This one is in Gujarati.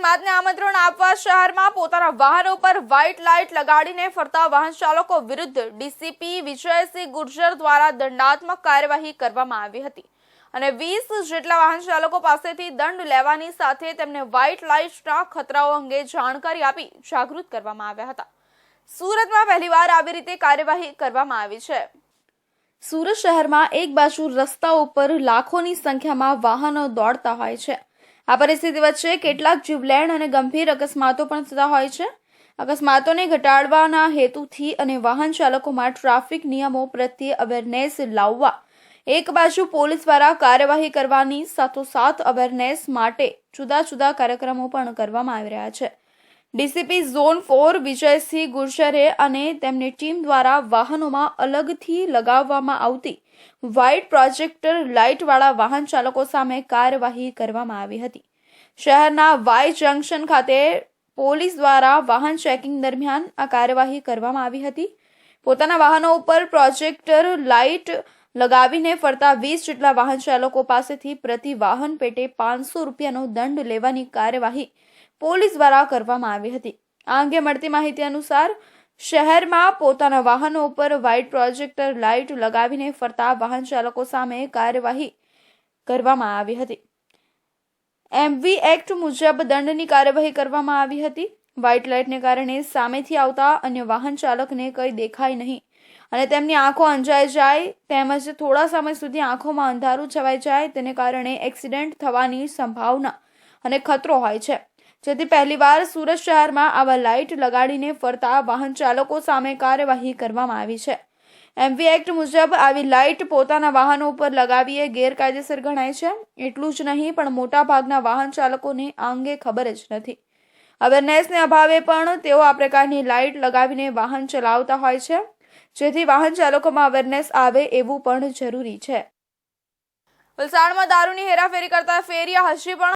અકસ્માતને આમંત્રણ આપવા શહેરમાં પોતાના વાહનો પર વ્હાઇટ લાઇટ લગાડીને ફરતા વાહન ચાલકો વિરુદ્ધ ડીસીપી વિજયસિંહ ગુર્જર દ્વારા દંડાત્મક કાર્યવાહી કરવામાં આવી હતી અને 20 જેટલા વાહન ચાલકો પાસેથી દંડ લેવાની સાથે તેમને વ્હાઇટ લાઇટના ખતરાઓ અંગે જાણકારી આપી જાગૃત કરવામાં આવ્યા હતા। સુરતમાં પહેલીવાર આવી રીતે કાર્યવાહી કરવામાં આવી છે। સુરત શહેરમાં એક બાજુ રસ્તાઓ ઉપર લાખોની સંખ્યામાં વાહનો દોડતા હોય છે। આ પરિસ્થિતિ વચ્ચે કેટલાક જીવલેણ અને ગંભીર અકસ્માતો પણ થતા હોય છે। અકસ્માતોને ઘટાડવાના હેતુથી અને વાહન ચાલકોમાં ટ્રાફિક નિયમો પ્રત્યે અવેરનેસ લાવવા એક બાજુ પોલીસ દ્વારા કાર્યવાહી કરવાની સાથોસાથ અવેરનેસ માટે જુદા જુદા કાર્યક્રમો પણ કરવામાં આવી રહ્યા છે। ડીસીપી ઝોન 4 વિજયસિંહ ગુર્જરે અને તેમની ટીમ દ્વારા વાહનોમાં અલગથી લગાવવામાં આવતી વ્હાઇટ પ્રોજેક્ટર લાઇટવાળા વાહન ચાલકો સામે કાર્યવાહી કરવામાં આવી હતી। શહેરના વાય જંકશન ખાતે પોલીસ દ્વારા વાહન ચેકિંગ દરમિયાન આ કાર્યવાહી કરવામાં આવી હતી। પોતાના વાહનો ઉપર પ્રોજેક્ટર લાઇટ લગાવીને ફરતા 20 જેટલા વાહન ચાલકો પાસેથી પ્રતિ વાહન પેટે 500 રૂપિયાનો દંડ લેવાની કાર્યવાહી પોલીસ દ્વારા કરવામાં આવી હતી। આ અંગે મળતી માહિતી અનુસાર શહેરમાં પોતાના વાહનો ઉપર વ્હાઇટ પ્રોજેક્ટર લાઇટ લગાવીને ફરતા વાહન ચાલકો સામે કાર્યવાહી કરવામાં આવી હતી। એમવી એક્ટ મુજબ દંડની કાર્યવાહી કરવામાં આવી હતી। વ્હાઇટ લાઇટને કારણે સામેથી આવતા અન્ય વાહન ચાલકને કંઈ દેખાય નહીં અને તેમની આંખો અંજાઈ જાય તેમજ થોડા સમય સુધી આંખોમાં અંધારું છવાઈ જાય તેને કારણે એક્સિડન્ટ થવાની સંભાવના અને ખતરો હોય છે। જેથી પહેલીવાર સુરત શહેરમાં આવા લાઇટ લગાડીને ફરતા વાહન ચાલકો સામે કાર્યવાહી કરવામાં આવી છે। એમવી એક્ટ મુજબ આવી લાઇટ પોતાના વાહનો ઉપર લગાવી એ ગેરકાયદેસર ગણાય છે। એટલું જ નહીં પણ મોટા ભાગના વાહન ચાલકોને આ અંગે ખબર જ નથી। અવેરનેસને અભાવે પણ તેઓ આ પ્રકારની લાઇટ લગાવીને વાહન ચલાવતા હોય છે, જેથી વાહન ચાલકોમાં અવેરનેસ આવે એવું પણ જરૂરી છે। વલસાડમાં દારૂની હેરાફેરી કરતા ફેરિયા હજી પણ